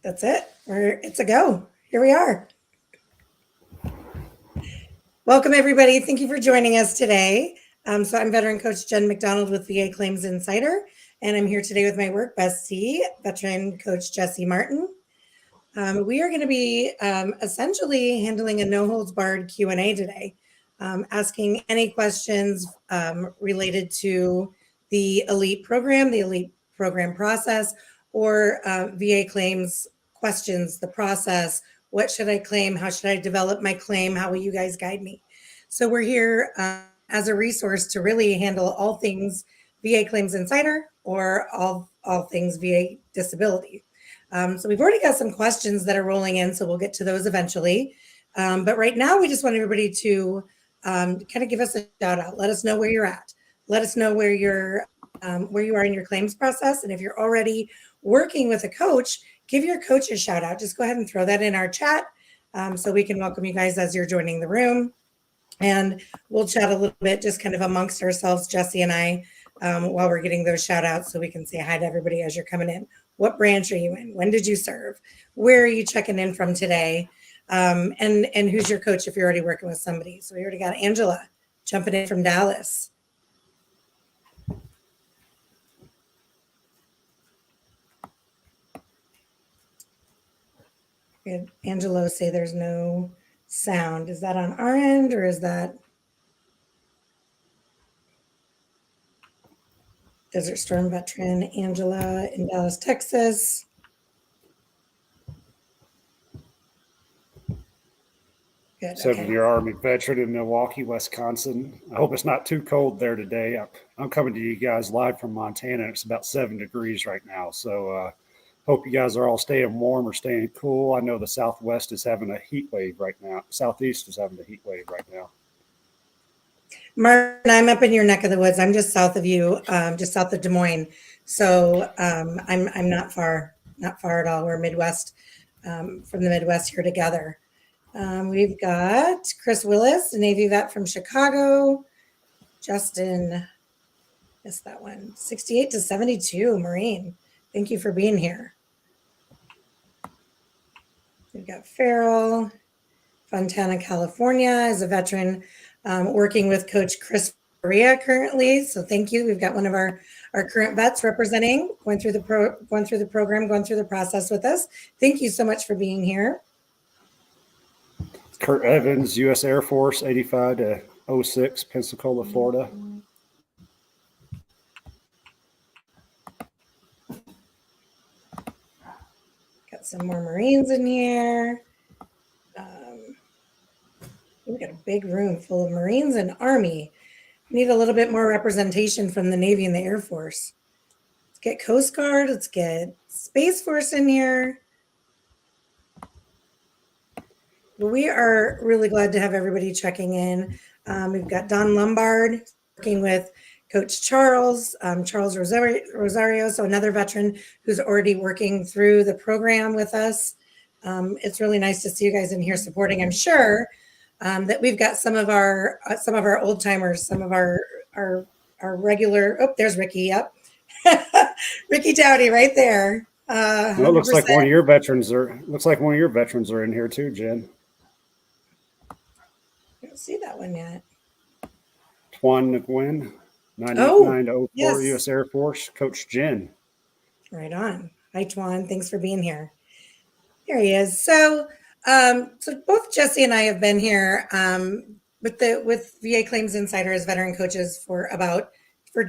That's it. It's a go. Here we are. Welcome, everybody. Thank you for joining us today. So I'm veteran coach Jen McDonald with VA Claims Insider, and I'm here today with my work bestie, veteran coach Jesse Martin. We are going to be essentially handling a no holds barred Q&A today, asking any questions related to the ELITE program, the ELITE program process, or VA claims questions, the process. What should I claim? How should I develop my claim? How will you guys guide me? So we're here as a resource to really handle all things VA Claims Insider or all things VA disability. So we've already got some questions that are rolling in, so we'll get to those eventually. But right now, we just want everybody to kind of give us a shout out. Let us know where you're at. Let us know where you are in your claims process. And if you're already working with a coach, give your coach a shout out. Just go ahead and throw that in our chat so we can welcome you guys as you're joining the room. And we'll chat a little bit just kind of amongst ourselves, Jesse and I, while we're getting those shout outs so we can say hi to everybody as you're coming in. What branch are you in? When did you serve? Where are you checking in from today? And who's your coach if you're already working with somebody? So we already got Angela jumping in from Dallas. We had Angelo say there's no sound. Is that on our end or is that Desert Storm veteran Angela in Dallas, Texas? Good, 7-year Army veteran in Milwaukee, Wisconsin. I hope it's not too cold there today. I'm coming to you guys live from Montana. It's about 7 degrees right now. So hope you guys are all staying warm or staying cool. I know the Southwest is having a heat wave right now. Southeast is having a heat wave right now. Martin, I'm up in your neck of the woods. I'm just south of you, just south of Des Moines. So I'm not far at all. We're Midwest, from the Midwest here together. We've got Chris Willis, a Navy vet from Chicago. Justin, missed that one. 68 to 72, Marine. Thank you for being here. We've got Farrell, Fontana, California, as a veteran working with Coach Chris Faria currently. So thank you. We've got one of our current vets representing, going through the program, going through the process with us. Thank you so much for being here. Kurt Evans, U.S. Air Force, 85 to 06, Pensacola, Florida. Got some more Marines in here. We've got a big room full of Marines and Army. We need a little bit more representation from the Navy and the Air Force. Let's get Coast Guard. Let's get Space Force in here. We are really glad to have everybody checking in. We've got Don Lombard working with Coach Charles Rosario, so another veteran who's already working through the program with us. It's really nice to see you guys in here supporting. I'm sure that we've got some of our old timers, some of our regular. Oh, there's Ricky. Yep, Ricky Dowdy right there. Well, it looks like one of your veterans are in here too, Jen. I don't see that one yet. Twan McGuinn, 98904 yes. U.S. Air Force, Coach Jen. Right on. Hi, Twan. Thanks for being here. There he is. So both Jesse and I have been here with VA Claims Insider as veteran coaches for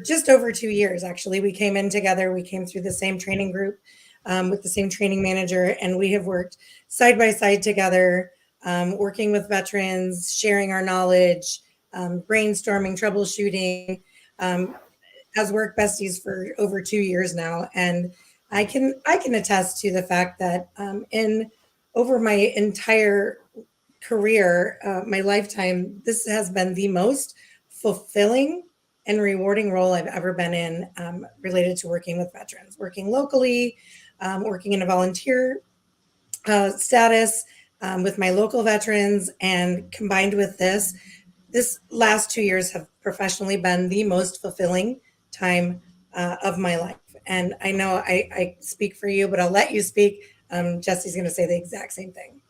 just over 2 years. Actually, we came in together. We came through the same training group with the same training manager, and we have worked side by side together. Working with veterans, sharing our knowledge, brainstorming, troubleshooting, as work besties for over 2 years now. And I can attest to the fact that over my entire career, my lifetime, this has been the most fulfilling and rewarding role I've ever been in related to working with veterans, working locally, working in a volunteer status, with my local veterans, and combined with this last 2 years have professionally been the most fulfilling time of my life. And I know I speak for you, but I'll let you speak. Jesse's going to say the exact same thing.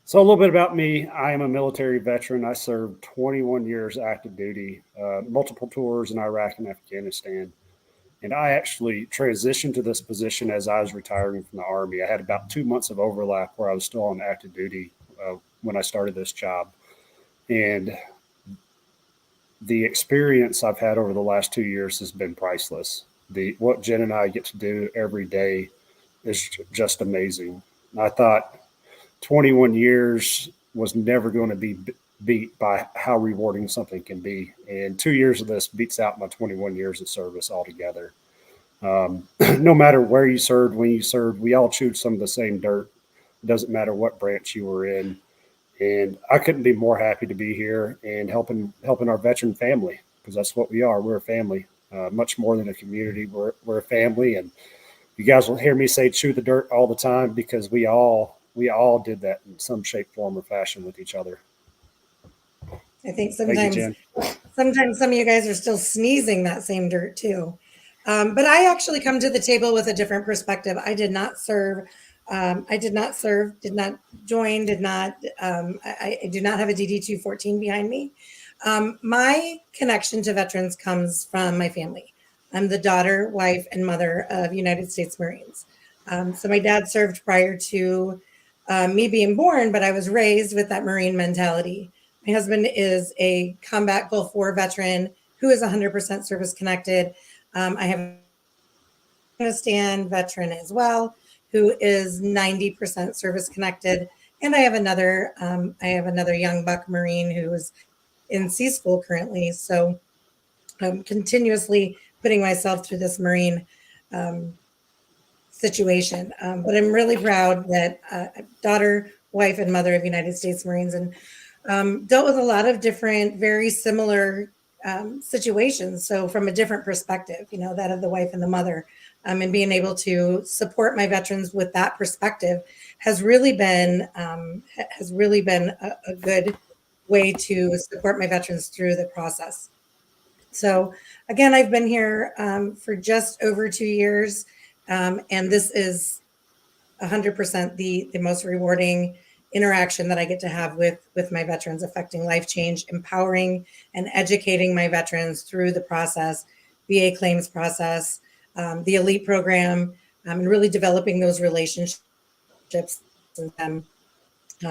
So a little bit about me. I am a military veteran. I served 21 years active duty, multiple tours in Iraq and Afghanistan. And I actually transitioned to this position as I was retiring from the Army. I had about 2 months of overlap where I was still on active duty when I started this job. And the experience I've had over the last 2 years has been priceless. What Jen and I get to do every day is just amazing. I thought 21 years was never going to be beat by how rewarding something can be. And 2 years of this beats out my 21 years of service altogether. No matter where you served, when you served, we all chewed some of the same dirt. It doesn't matter what branch you were in. And I couldn't be more happy to be here and helping our veteran family, because that's what we are. We're a family, much more than a community. We're a family. And you guys will hear me say chew the dirt all the time, because we all did that in some shape, form, or fashion with each other. I think sometimes some of you guys are still sneezing that same dirt too. But I actually come to the table with a different perspective. I did not serve, did not join, I do not have a DD-214 behind me. My connection to veterans comes from my family. I'm the daughter, wife, and mother of United States Marines. So my dad served prior to me being born, but I was raised with that Marine mentality. My husband is a combat Gulf War veteran who is 100% service connected. I have an Afghanistan veteran as well, who is 90% service connected. And I have another young buck Marine who is in C school currently. So I'm continuously putting myself through this Marine situation. But I'm really proud that daughter, wife, and mother of United States Marines, and dealt with a lot of different, very similar situations. So from a different perspective, that of the wife and the mother, and being able to support my veterans with that perspective has really been a good way to support my veterans through the process. So again, I've been here for just over 2 years, and this is 100% the most rewarding interaction that I get to have with my veterans, affecting life change, empowering and educating my veterans through the process, VA claims process, the elite program, and really developing those relationships and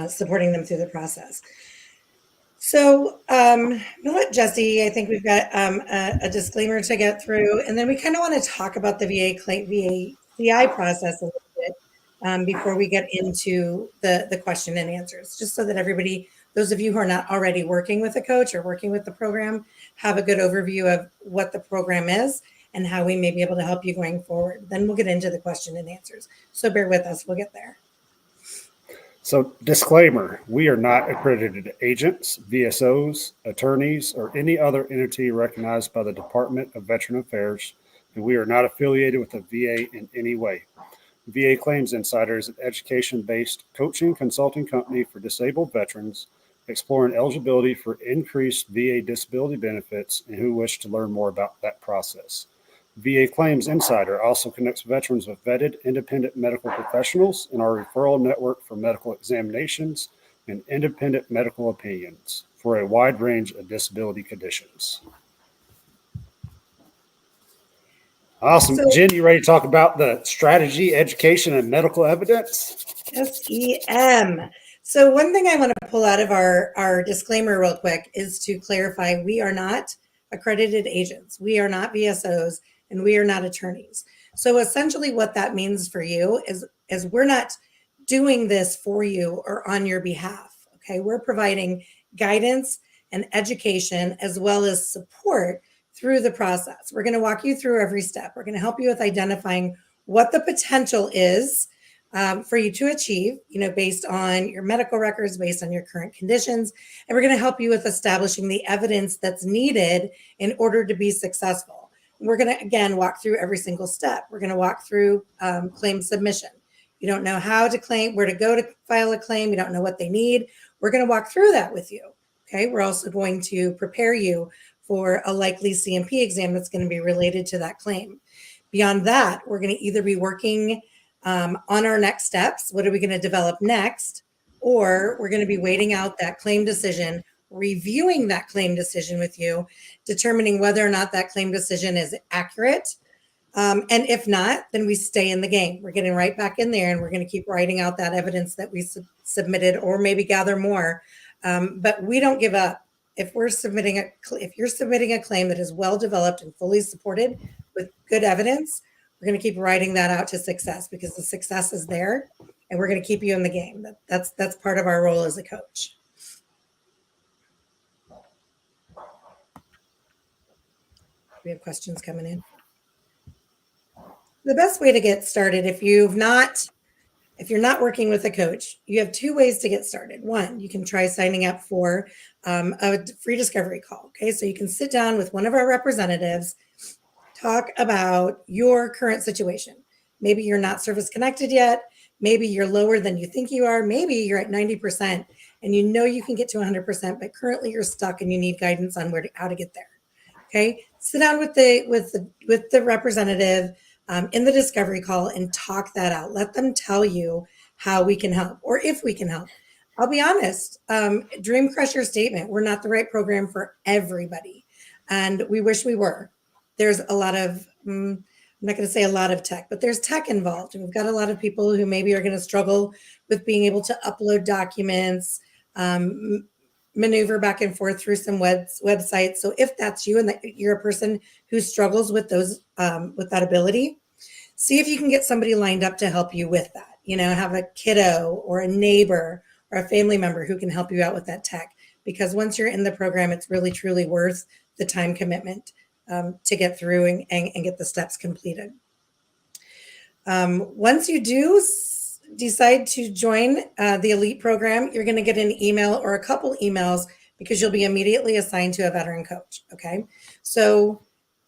supporting them through the process. So we'll let Jesse, I think we've got a disclaimer to get through, and then we kind of want to talk about the VA CI process a little bit before we get into the question and answers, just so that everybody, those of you who are not already working with a coach or working with the program, have a good overview of what the program is and how we may be able to help you going forward. Then we'll get into the question and answers. So bear with us, we'll get there. So disclaimer, we are not accredited agents, VSOs, attorneys, or any other entity recognized by the Department of Veteran Affairs, and we are not affiliated with the VA in any way. VA Claims Insider is an education-based coaching consulting company for disabled veterans exploring eligibility for increased VA disability benefits and who wish to learn more about that process. VA Claims Insider also connects veterans with vetted independent medical professionals in our referral network for medical examinations and independent medical opinions for a wide range of disability conditions. Awesome. So, Jen, you ready to talk about the strategy, education, and medical evidence? SEM. So one thing I want to pull out of our disclaimer real quick is to clarify, we are not accredited agents. We are not VSOs. And we are not attorneys. So essentially what that means for you is we're not doing this for you or on your behalf, okay? We're providing guidance and education as well as support through the process. We're gonna walk you through every step. We're gonna help you with identifying what the potential is for you to achieve, based on your medical records, based on your current conditions. And we're gonna help you with establishing the evidence that's needed in order to be successful. We're going to, again, walk through every single step. We're going to walk through claim submission. You don't know how to claim, where to go to file a claim. You don't know what they need. We're going to walk through that with you. Okay. We're also going to prepare you for a likely C&P exam that's going to be related to that claim. Beyond that, we're going to either be working on our next steps. What are we going to develop next? Or we're going to be waiting out that claim decision, reviewing that claim decision with you, determining whether or not that claim decision is accurate. And if not, then we stay in the game. We're getting right back in there and we're going to keep writing out that evidence that we submitted, or maybe gather more. But we don't give up. If you're submitting a claim that is well developed and fully supported with good evidence, we're going to keep writing that out to success, because the success is there and we're going to keep you in the game. That's part of our role as a coach. We have questions coming in. The best way to get started, if you're not working with a coach, you have two ways to get started. One, you can try signing up for a free discovery call. Okay, so you can sit down with one of our representatives, talk about your current situation. Maybe you're not service connected yet. Maybe you're lower than you think you are. Maybe you're at 90% and you know you can get to 100%, but currently you're stuck and you need guidance on how to get there. Okay, sit down with the representative in the discovery call and talk that out. Let them tell you how we can help, or if we can help. I'll be honest, Dream Crusher statement, we're not the right program for everybody. And we wish we were. There's a lot of, I'm not going to say a lot of tech, but there's tech involved. And we've got a lot of people who maybe are going to struggle with being able to upload documents, maneuver back and forth through some websites. So if that's you and that you're a person who struggles with those, with that ability, see if you can get somebody lined up to help you with that. Have a kiddo or a neighbor or a family member who can help you out with that tech. Because once you're in the program, it's really, truly worth the time commitment to get through and get the steps completed. Once you do decide to join the elite program, you're going to get an email or a couple emails, because you'll be immediately assigned to a veteran coach. Okay, so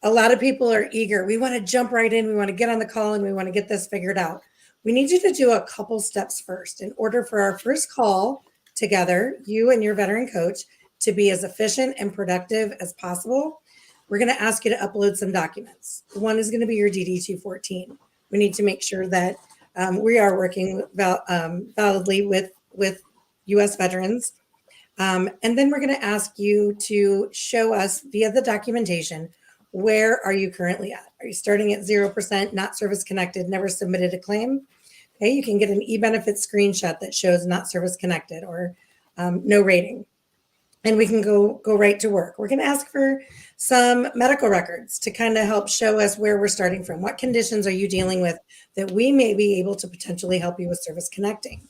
a lot of people are eager. We want to jump right in. We want to get on the call and we want to get this figured out. We need you to do a couple steps first in order for our first call together, you and your veteran coach, to be as efficient and productive as possible. We're going to ask you to upload some documents. One is going to be your DD-214. We need to make sure that we are working validly with U.S. veterans. And then we're going to ask you to show us via the documentation, where are you currently at? Are you starting at 0%, not service connected, never submitted a claim? Okay, you can get an e-benefit screenshot that shows not service connected or no rating. And we can go right to work. We're going to ask for some medical records to kind of help show us where we're starting from. What conditions are you dealing with that we may be able to potentially help you with service connecting?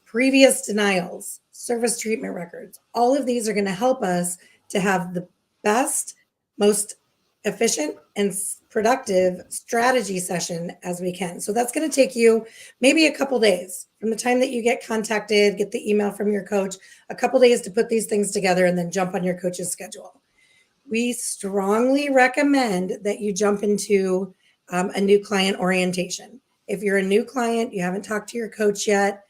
Previous denials, service treatment records. All of these are going to help us to have the best, most efficient and productive strategy session as we can. So that's going to take you maybe a couple days from the time that you get contacted, get the email from your coach, a couple days to put these things together and then jump on your coach's schedule. We strongly recommend that you jump into a new client orientation. If you're a new client, you haven't talked to your coach yet,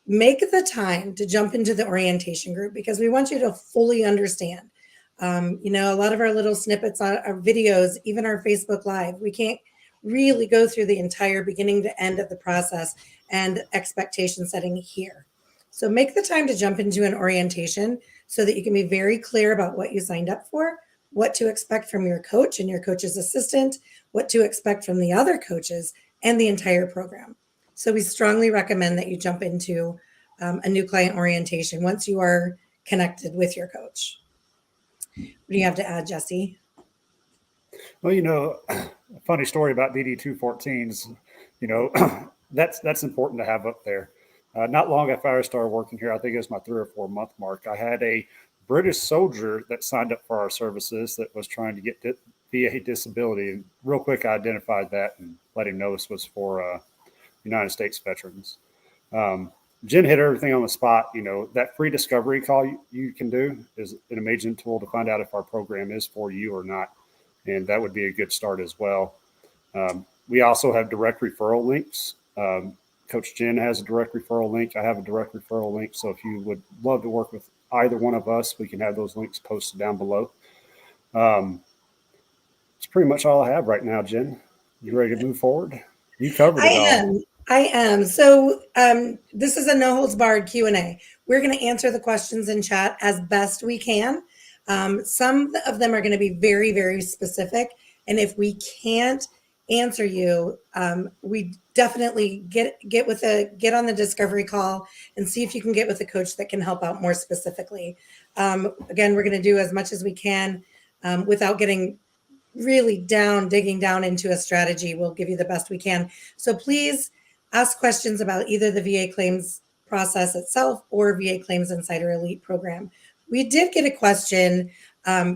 make the time to jump into the orientation group, because we want you to fully understand. A lot of our little snippets on our videos, even our Facebook Live, we can't really go through the entire beginning to end of the process and expectation setting here. So make the time to jump into an orientation so that you can be very clear about what you signed up for, what to expect from your coach and your coach's assistant, what to expect from the other coaches, and the entire program. So we strongly recommend that you jump into a new client orientation once you are connected with your coach. What do you have to add, Jesse? Well, a funny story about DD-214s, that's important to have up there. Not long after I started working here, I think it was my 3 or 4 month mark, I had a British soldier that signed up for our services that was trying to get VA disability. And real quick, I identified that and let him know this was for United States veterans. Jen hit everything on the spot. That free discovery call you can do is an amazing tool to find out if our program is for you or not. And that would be a good start as well. We also have direct referral links. Coach Jen has a direct referral link. I have a direct referral link. So if you would love to work with either one of us, we can have those links posted down below. It's pretty much all I have right now, Jen. You ready to move forward? You covered I it all. am. I am. So this is a no holds barred Q&A. We're going to answer the questions in chat as best we can. Some of them are going to be very, very specific. And if we can't answer you, we definitely get on the discovery call and see if you can get with a coach that can help out more specifically. Again, we're going to do as much as we can without getting really digging down into a strategy. We'll give you the best we can. So please ask questions about either the VA claims process itself or VA Claims Insider Elite program. We did get a question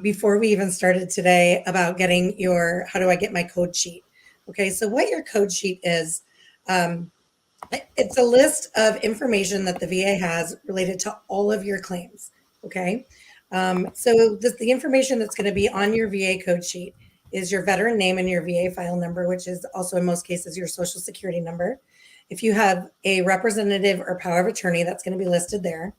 before we even started today about getting how do I get my code sheet? Okay, so what your code sheet is, it's a list of information that the VA has related to all of your claims. Okay, so the information that's going to be on your VA code sheet is your veteran name and your VA file number, which is also in most cases your social security number. If you have a representative or power of attorney, that's going to be listed there.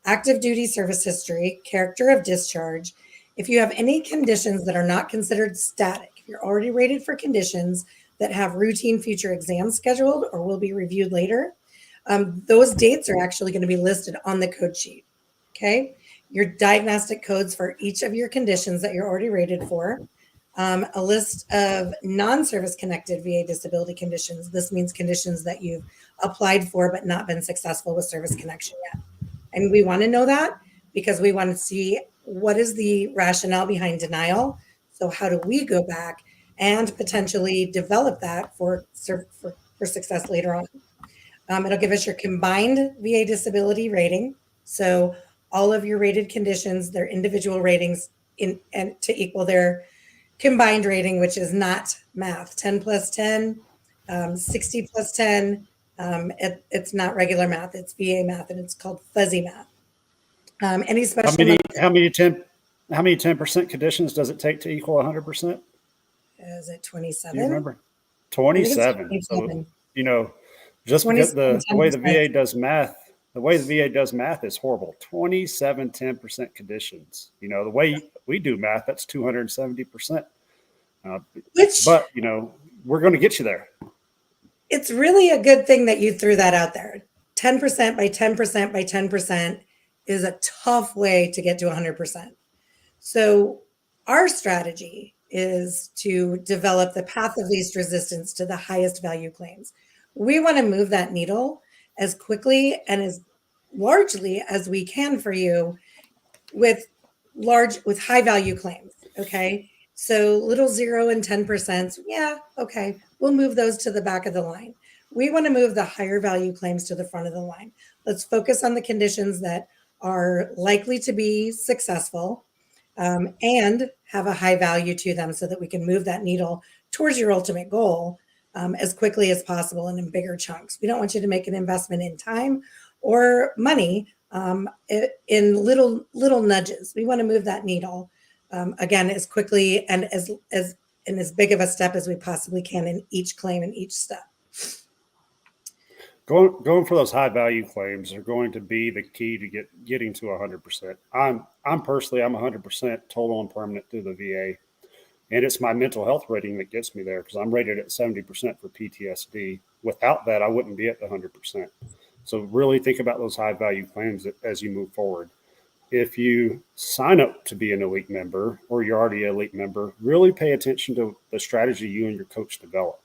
Active duty service history, character of discharge. If you have any conditions that are not considered static, if you're already rated for conditions that have routine future exams scheduled or will be reviewed later, those dates are actually going to be listed on the code sheet. Okay. Your diagnostic codes for each of your conditions that you're already rated for. A list of non-service connected VA disability conditions. This means conditions that you've applied for but not been successful with service connection yet. And we want to know that because we want to see what is the rationale behind denial. So how do we go back and potentially develop that for success later on? It'll give us your combined VA disability rating. So all of your rated conditions, their individual ratings and to equal their combined rating, which is not math, 10 plus 10, 60 plus 10. It's not regular math, it's VA math, and it's called fuzzy math. Any special how many 10% conditions does it take to equal 100%? Is it 27? Do you remember? 27. 27. So, just because the way the VA does math, is horrible. 27 10% conditions. The way we do math, that's 270%. But we're going to get you there. It's really a good thing that you threw that out there. 10% by 10% by 10% is a tough way to get to 100%. So our strategy is to develop the path of least resistance to the highest value claims. We want to move that needle as quickly and as largely as we can for you with high value claims. Okay. So little 0 and 10%. Yeah. Okay. We'll move those to the back of the line. We want to move the higher value claims to the front of the line. Let's focus on the conditions that are likely to be successful and have a high value to them so that we can move that needle towards your ultimate goal as quickly as possible and in bigger chunks. We don't want you to make an investment in time or money in little nudges. We want to move that needle again as quickly and as big of a step as we possibly can in each claim and each step. Going for those high value claims are going to be the key to getting to 100%. I'm personally 100% total and permanent through the VA, and it's my mental health rating that gets me there because I'm rated at 70% for PTSD. Without that, I wouldn't be at the 100%. So really think about those high value claims as you move forward. If you sign up to be an elite member or you're already an elite member, really pay attention to the strategy you and your coach develop.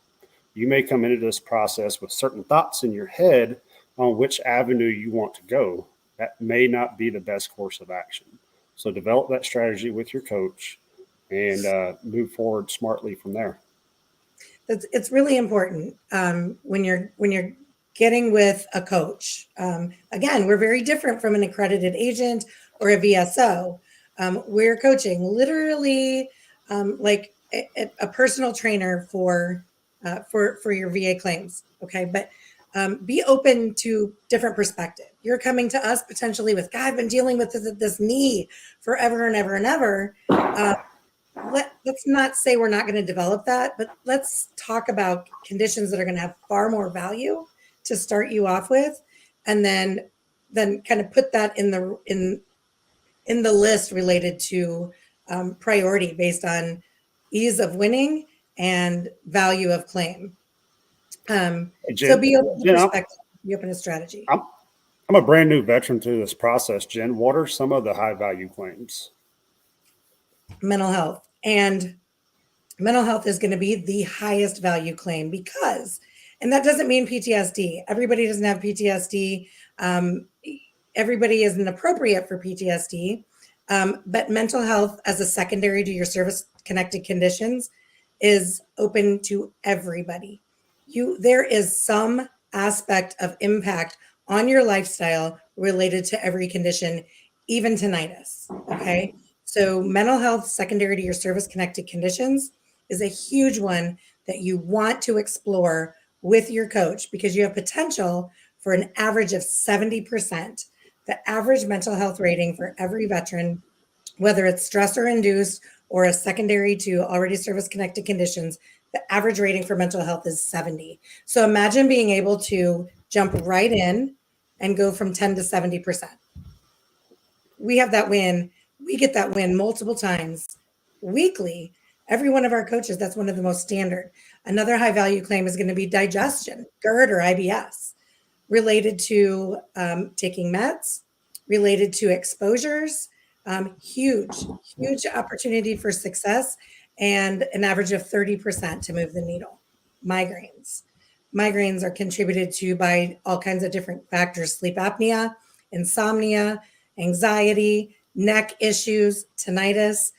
You may come into this process with certain thoughts in your head on which avenue you want to go. That may not be the best course of action. So develop that strategy with your coach and move forward smartly from there. It's really important when you're getting with a coach. Again, we're very different from an accredited agent or a VSO. We're coaching literally like a personal trainer for your VA claims. Okay. But be open to different perspective. You're coming to us potentially with, God, I've been dealing with this knee forever and ever and ever. Let's not say we're not going to develop that, but let's talk about conditions that are going to have far more value to start you off with. And then kind of put that in the list related to priority based on ease of winning and value of claim. Hey, So Jen, be open to Jen, perspective, be open to strategy. I'm a brand new veteran to this process. Jen, what are some of the high value claims? Mental health. And mental health is going to be the highest value claim because, and that doesn't mean PTSD. Everybody doesn't have PTSD. Um, Everybody isn't appropriate for PTSD. But mental health as a secondary to your service connected conditions is open to everybody. There is some aspect of impact on your lifestyle related to every condition, even tinnitus. Okay. So mental health secondary to your service connected conditions is a huge one that you want to explore with your coach because you have potential for an average of 70%. The average mental health rating for every veteran, whether it's stressor induced or a secondary to already service connected conditions, the average rating for mental health is 70. So imagine being able to jump right in and go from 10 to 70%. We have that win. We get that win multiple times weekly. Every one of our coaches, that's one of the most standard. Another high value claim is going to be digestion, GERD or IBS, related to taking meds, related to exposures. Huge, huge opportunity for success and an average of 30% to move the needle. Migraines. Migraines are contributed to by all kinds of different factors: sleep apnea, insomnia, anxiety, neck issues, tinnitus.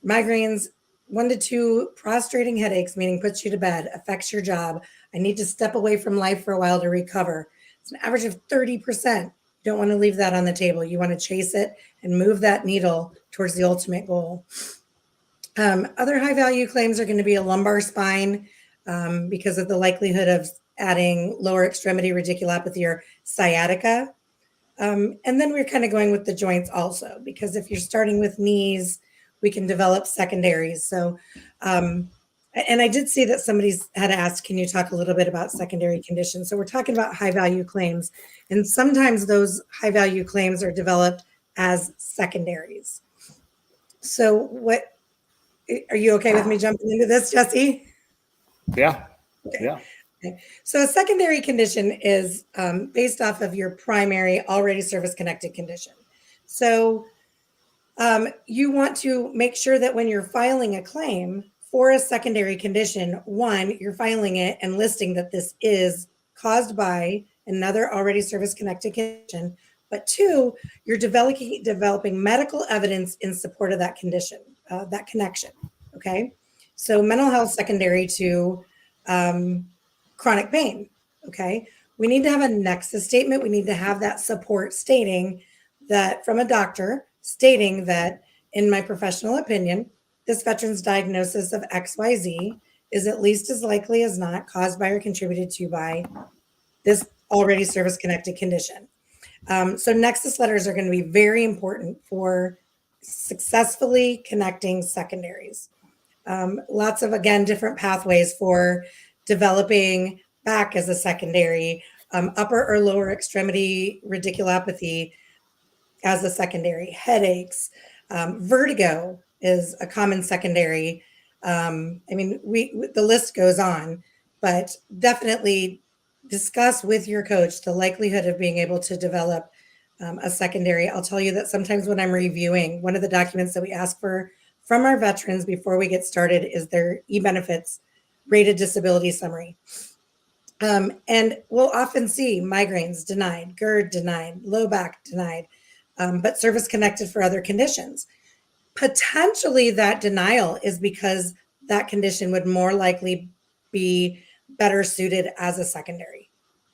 Migraines, 1 to 2 prostrating headaches, meaning puts you to bed, affects your job. I need to step away from life for a while to recover. It's an average of 30%. You don't want to leave that on the table. You want to chase it and move that needle towards the ultimate goal. Other high value claims are going to be a lumbar spine because of the likelihood of adding lower extremity radiculopathy or sciatica. And then we're kind of going with the joints also, because if you're starting with knees, we can develop secondaries. So, and I did see that somebody's had asked, can you talk a little bit about secondary conditions? So we're talking about high value claims, and sometimes those high value claims are developed as secondaries. So what, are you okay with me jumping into this, Jesse? Yeah. Okay. Yeah. Okay. So a secondary condition is based off of your primary already service connected condition. So you want to make sure that when you're filing a claim for a secondary condition, one, you're filing it and listing that this is caused by another already service connected condition, but two, you're developing medical evidence in support of that condition, that connection. Okay. So mental health secondary to chronic pain. Okay. We need to have a nexus statement. We need to have that support stating that from a doctor stating that, in my professional opinion, this veteran's diagnosis of XYZ is at least as likely as not caused by or contributed to by this already service connected condition. So nexus letters are going to be very important for successfully connecting secondaries. Lots of, again, different pathways for developing back as a secondary, upper or lower extremity radiculopathy as a secondary, headaches, vertigo is a common secondary. I mean, the list goes on, but definitely discuss with your coach the likelihood of being able to develop a secondary. I'll tell you that sometimes when I'm reviewing, one of the documents that we ask for from our veterans before we get started is their e-benefits rated disability summary. And we'll often see migraines denied, GERD denied, low back denied, but service connected for other conditions. Potentially that denial is because that condition would more likely be better suited as a secondary.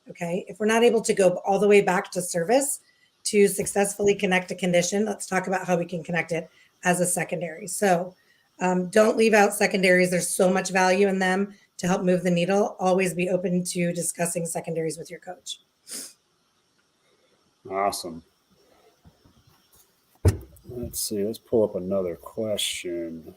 Okay. If we're not able to go all the way back to service to successfully connect a condition, let's talk about how we can connect it as a secondary. So don't leave out secondaries. There's so much value in them to help move the needle. Always be open to discussing secondaries with your coach. Awesome. Let's see. Let's pull up another question.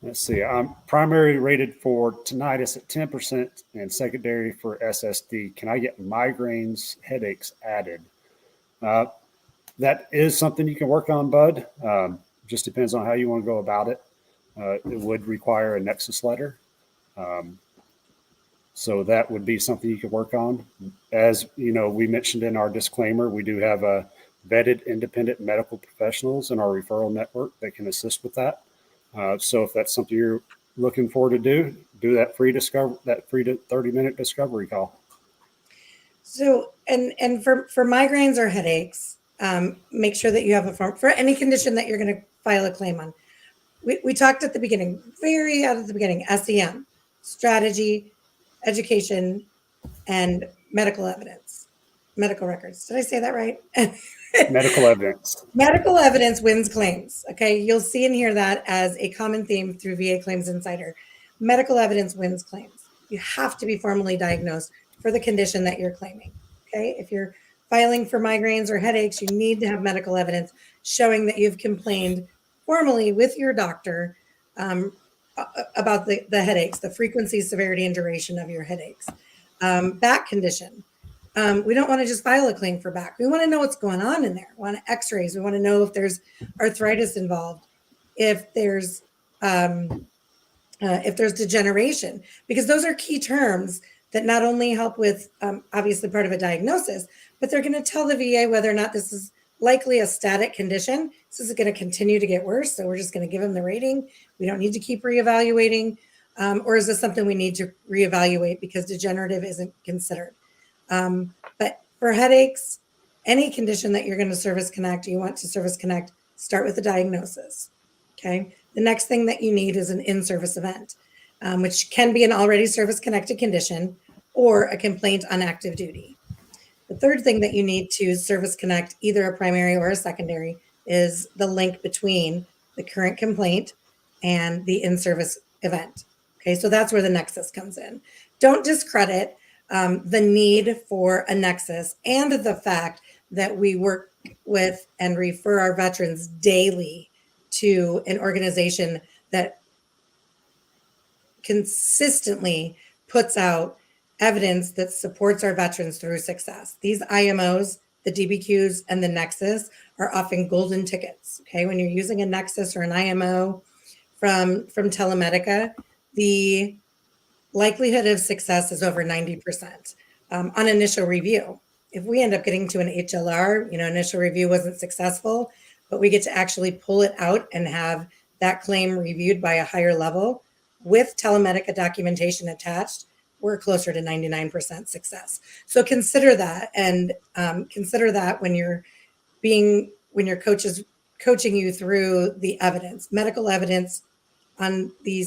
Let's see. I'm primary rated for tinnitus at 10% and secondary for SSD. Can I get migraines, headaches added? That is something you can work on, bud. Just depends on how you want to go about it. It would require a nexus letter. So that would be something you could work on. As you know, we mentioned in our disclaimer, we do have a vetted independent medical professionals in our referral network that can assist with that. So if that's something you're looking forward to do that free 30-minute discovery call. So, and for migraines or headaches, make sure that you have a form for any condition that you're going to file a claim on. We talked at the beginning, SEM, strategy, education, and medical evidence, medical records. Did I say that right? Medical evidence. Medical evidence wins claims. Okay. You'll see and hear that as a common theme through VA Claims Insider. Medical evidence wins claims. You have to be formally diagnosed for the condition that you're claiming. Okay. If you're filing for migraines or headaches, you need to have medical evidence showing that you've complained formally with your doctor about the headaches, the frequency, severity, and duration of your headaches. Back condition. We don't want to just file a claim for back. We want to know what's going on in there. We want x-rays. We want to know if there's arthritis involved, if there's degeneration, because those are key terms that not only help with obviously part of a diagnosis, but they're going to tell the VA whether or not this is likely a static condition. This is going to continue to get worse. So we're just going to give them the rating. We don't need to keep reevaluating. Or is this something we need to reevaluate because degenerative isn't considered? But for headaches, any condition that you're going to service connect, you want to service connect, start with the diagnosis. Okay. The next thing that you need is an in-service event, which can be an already service connected condition or a complaint on active duty. The third thing that you need to service connect, either a primary or a secondary, is the link between the current complaint and the in-service event. Okay. So that's where the nexus comes in. Don't discredit the need for a nexus and the fact that we work with and refer our veterans daily to an organization that consistently puts out evidence that supports our veterans through success. These IMOs, the DBQs, and the nexus are often golden tickets. Okay, when you're using a nexus or an IMO from Telemedica, the likelihood of success is over 90% on initial review. If we end up getting to an HLR, initial review wasn't successful, but we get to actually pull it out and have that claim reviewed by a higher level with Telemedica documentation attached, we're closer to 99% success. So consider that, and consider that when your coach is coaching you through the evidence, medical evidence on the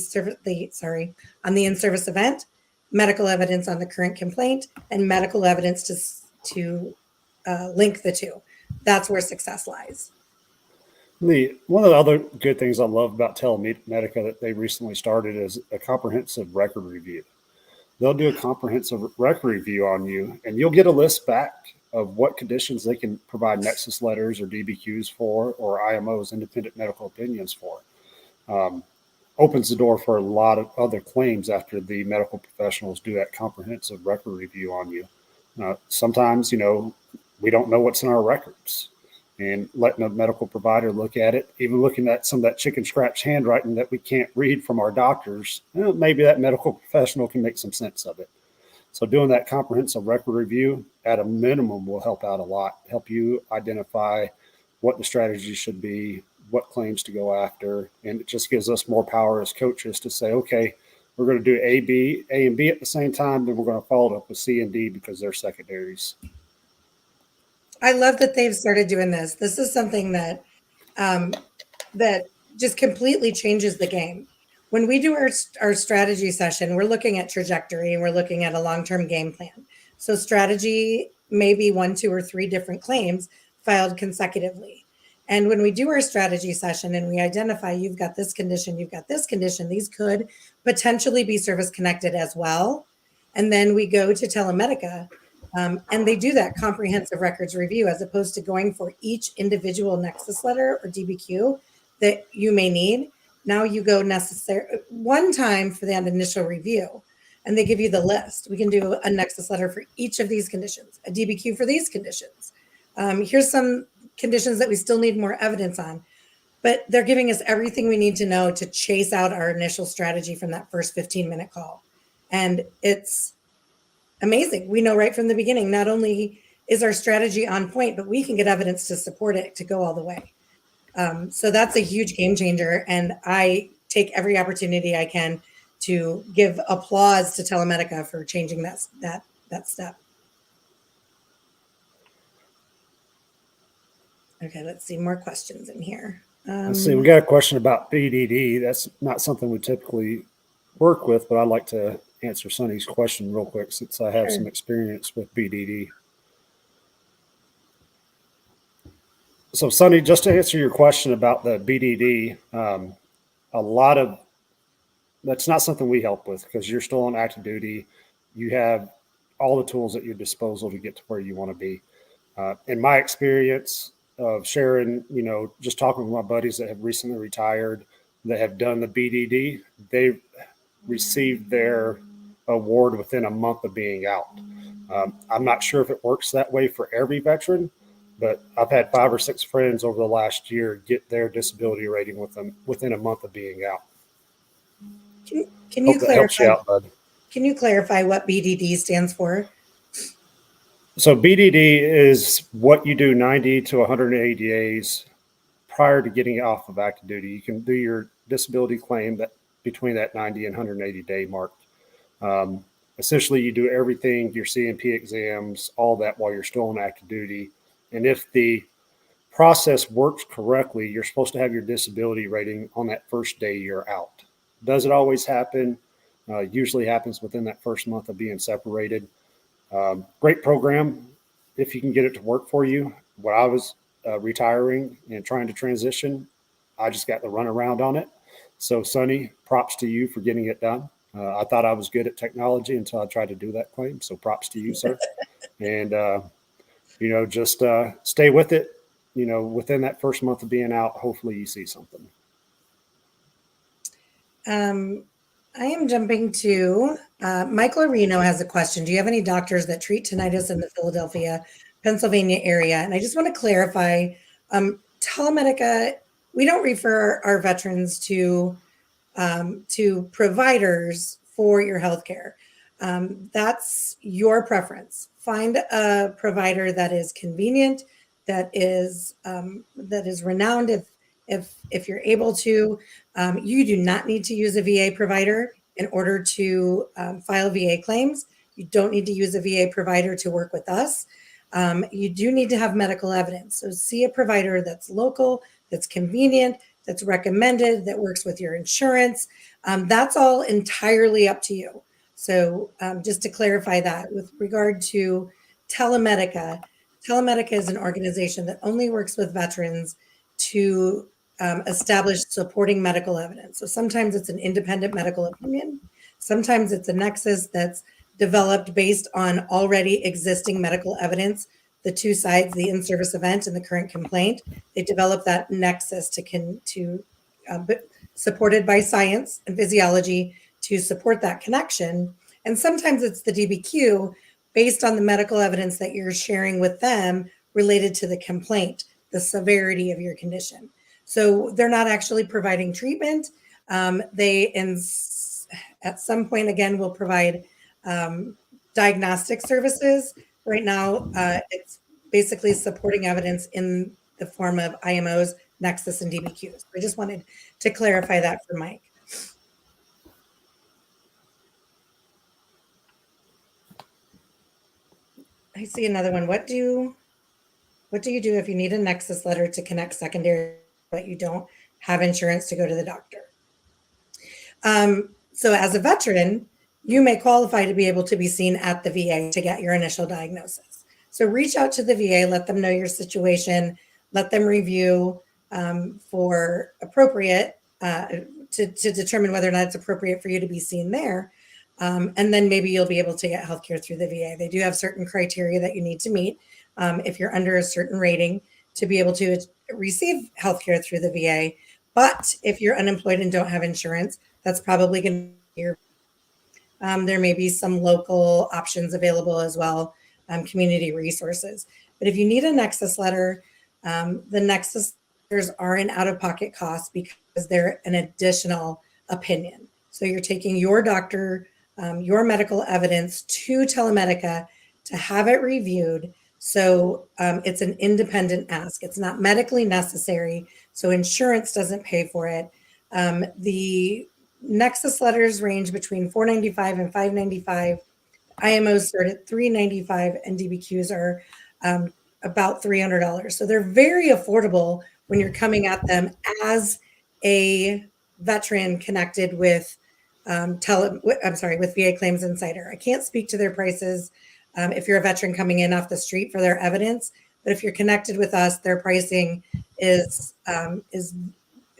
in-service event, medical evidence on the current complaint, and medical evidence to link the two. That's where success lies. One of the other good things I love about Telemedica that they recently started is a comprehensive record review. They'll do a comprehensive record review on you, and you'll get a list back of what conditions they can provide nexus letters or DBQs for, or IMOs, independent medical opinions for. Opens the door for a lot of other claims after the medical professionals do that comprehensive record review on you. Sometimes, we don't know what's in our records, and letting a medical provider look at it, even looking at some of that chicken scratch handwriting that we can't read from our doctors, maybe that medical professional can make some sense of it. So doing that comprehensive record review at a minimum will help out a lot, help you identify what the strategy should be, what claims to go after. And it just gives us more power as coaches to say, okay, we're going to do A and B at the same time, then we're going to follow it up with C and D because they're secondaries. I love that they've started doing this. This is something that that just completely changes the game. When we do our strategy session, we're looking at trajectory and we're looking at a long-term game plan. So strategy may be 1, 2, or 3 different claims filed consecutively. And when we do our strategy session and we identify you've got this condition, these could potentially be service connected as well. And then we go to Telemedica and they do that comprehensive records review as opposed to going for each individual nexus letter or DBQ that you may need. Now you go one time for that initial review and they give you the list. We can do a nexus letter for each of these conditions, a DBQ for these conditions. Here's some conditions that we still need more evidence on. but they're giving us everything we need to know to chase out our initial strategy from that first 15-minute call. And it's amazing. We know right from the beginning, not only is our strategy on point, but we can get evidence to support it to go all the way. So that's a huge game changer. And I take every opportunity I can to give applause to Telemedica for changing that step. Okay, let's see more questions in here. Let's see, we got a question about BDD. That's not something we typically work with, but I'd like to answer Sunny's question real quick since I have some experience with BDD. So Sunny, just to answer your question about the BDD, that's not something we help with because you're still on active duty. You have all the tools at your disposal to get to where you want to be. In my experience of sharing, just talking with my buddies that have recently retired, that have done the BDD, they received their award within a month of being out. I'm not sure if it works that way for every veteran, but I've had 5 or 6 friends over the last year get their disability rating with them within a month of being out. Can you clarify? Helps you out, bud. Can you clarify what BDD stands for? So BDD is what you do 90 to 180 days prior to getting off of active duty. You can do your disability claim that between that 90 and 180 day mark. Essentially, you do everything, your CMP exams, all that while you're still on active duty. And if the process works correctly, you're supposed to have your disability rating on that first day you're out. Does it always happen? Usually happens within that first month of being separated. Great program if you can get it to work for you. When I was retiring and trying to transition, I just got the runaround on it. So Sunny, props to you for getting it done. I thought I was good at technology until I tried to do that claim. So props to you, sir. And, just stay with it. Within that first month of being out, hopefully you see something. I am jumping to Michael Areno has a question. Do you have any doctors that treat tinnitus in the Philadelphia, Pennsylvania area? And I just want to clarify, Telemedica, we don't refer our veterans to providers for your healthcare. That's your preference. Find a provider that is convenient, that is renowned. If you're able to, you do not need to use a VA provider in order to file VA claims. You don't need to use a VA provider to work with us. You do need to have medical evidence. So see a provider that's local, that's convenient, that's recommended, that works with your insurance. That's all entirely up to you. So just to clarify that, with regard to Telemedica, Telemedica is an organization that only works with veterans to establish supporting medical evidence. So sometimes it's an independent medical opinion. Sometimes it's a nexus that's developed based on already existing medical evidence. The two sides, the in-service event and the current complaint, they develop that nexus supported by science and physiology to support that connection. And sometimes it's the DBQ based on the medical evidence that you're sharing with them related to the complaint, the severity of your condition. So they're not actually providing treatment. They, at some point, again, will provide diagnostic services. Right now, it's basically supporting evidence in the form of IMOs, Nexus, and DBQs. I just wanted to clarify that for Mike. I see another one. What do you do if you need a Nexus letter to connect secondary, but you don't have insurance to go to the doctor? So as a veteran, you may qualify to be able to be seen at the VA to get your initial diagnosis. So reach out to the VA, let them know your situation, let them review for appropriate to determine whether or not it's appropriate for you to be seen there. And then maybe you'll be able to get healthcare through the VA. They do have certain criteria that you need to meet if you're under a certain rating to be able to receive healthcare through the VA. But if you're unemployed and don't have insurance, that's probably going to be your. There may be some local options available as well, community resources. But if you need a Nexus letter, the Nexus are an out-of-pocket cost because they're an additional opinion. So you're taking your doctor, your medical evidence to Telemedica to have it reviewed. So it's an independent ask. It's not medically necessary. So insurance doesn't pay for it. The Nexus letters range between $495 and $595. IMOs start at $395, and DBQs are about $300. So they're very affordable when you're coming at them as a veteran connected with with VA Claims Insider. I can't speak to their prices if you're a veteran coming in off the street for their evidence, but if you're connected with us, their pricing is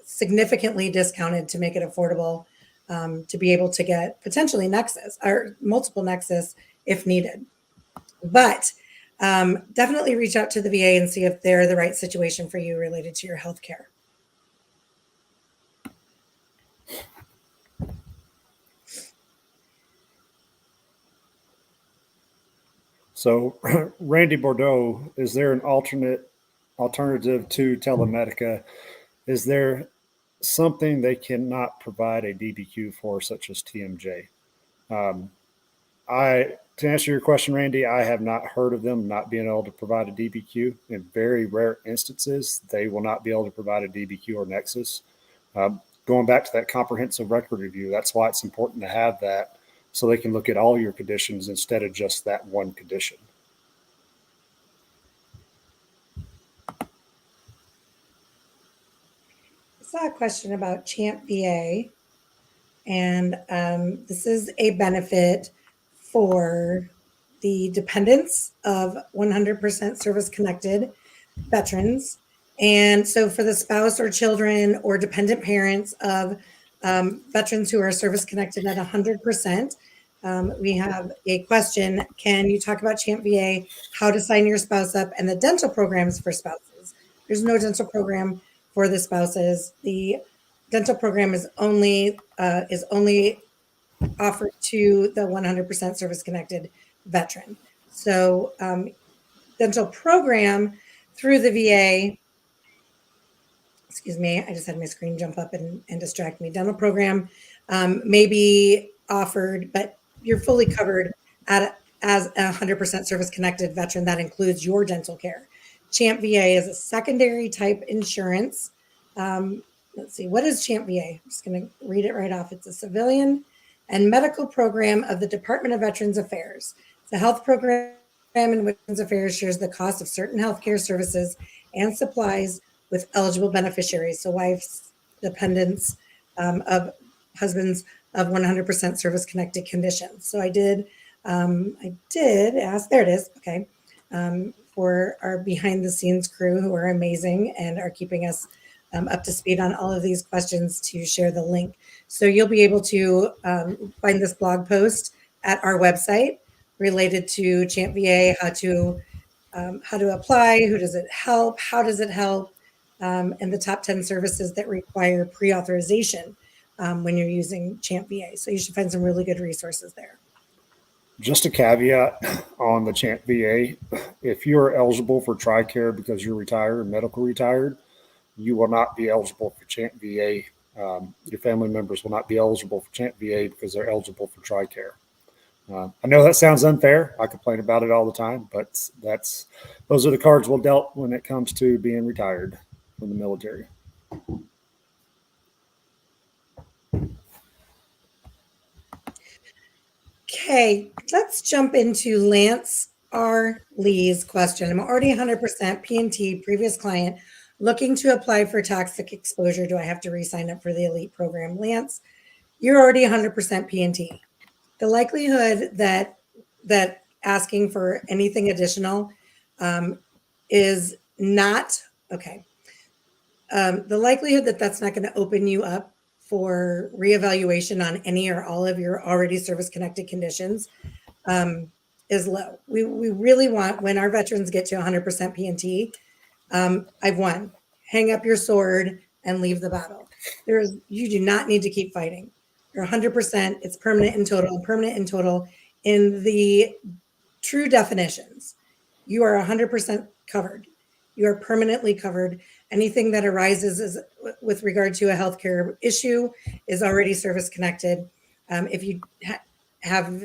significantly discounted to make it affordable to be able to get potentially Nexus or multiple Nexus if needed. But definitely reach out to the VA and see if they're the right situation for you related to your health care. So, Randy Bordeaux, is there an alternative to Telemedica? Is there something they cannot provide a DBQ for, such as TMJ? To answer your question, Randy, I have not heard of them not being able to provide a DBQ. In very rare instances, they will not be able to provide a DBQ or Nexus. Going back to that comprehensive record review, that's why it's important to have that so they can look at all your conditions instead of just that one condition. I saw a question about Champ VA, and this is a benefit for the dependents of 100% service-connected veterans. And so for the spouse or children or dependent parents of veterans who are service-connected at 100%, we have a question. Can you talk about Champ VA, how to sign your spouse up, and the dental programs for spouses? There's no dental program for the spouses. The dental program is only offered to the 100% service-connected veteran. So dental program through the VA, excuse me, I just had my screen jump up and distract me. Dental program may be offered, but you're fully covered as a 100% service-connected veteran. That includes your dental care. Champ VA is a secondary type insurance. Let's see, what is Champ VA? I'm just going to read it right off. It's a civilian and medical program of the Department of Veterans Affairs. It's a health program in which Veterans Affairs shares the cost of certain healthcare services and supplies with eligible beneficiaries, so wives, dependents of husbands of 100% service-connected conditions. So I did ask, there it is, okay, for our behind-the-scenes crew who are amazing and are keeping us up to speed on all of these questions to share the link. So you'll be able to find this blog post at our website related to Champ VA, how to apply, who does it help, how does it help, and the top 10 services that require pre-authorization when you're using Champ VA. So you should find some really good resources there. Just a caveat on the Champ VA, if you're eligible for TRICARE because you're retired, medical retired, you will not be eligible for Champ VA. Your family members will not be eligible for Champ VA because they're eligible for TRICARE. I know that sounds unfair. I complain about it all the time, but those are the cards we're dealt when it comes to being retired from the military. Okay, let's jump into Lance R. Lee's question. I'm already 100% P&T, previous client, looking to apply for toxic exposure. Do I have to re-sign up for the elite program? Lance, you're already 100% P&T. The likelihood that asking for anything additional is not, okay. The likelihood that that's not going to open you up for reevaluation on any or all of your already service-connected conditions is low. We really want, when our veterans get to 100% P&T, I've won. Hang up your sword and leave the battle. You do not need to keep fighting. You're 100%. It's permanent in total. And permanent in total in the true definitions. You are 100% covered. you are permanently covered. Anything that arises with regard to a healthcare issue is already service connected. If you have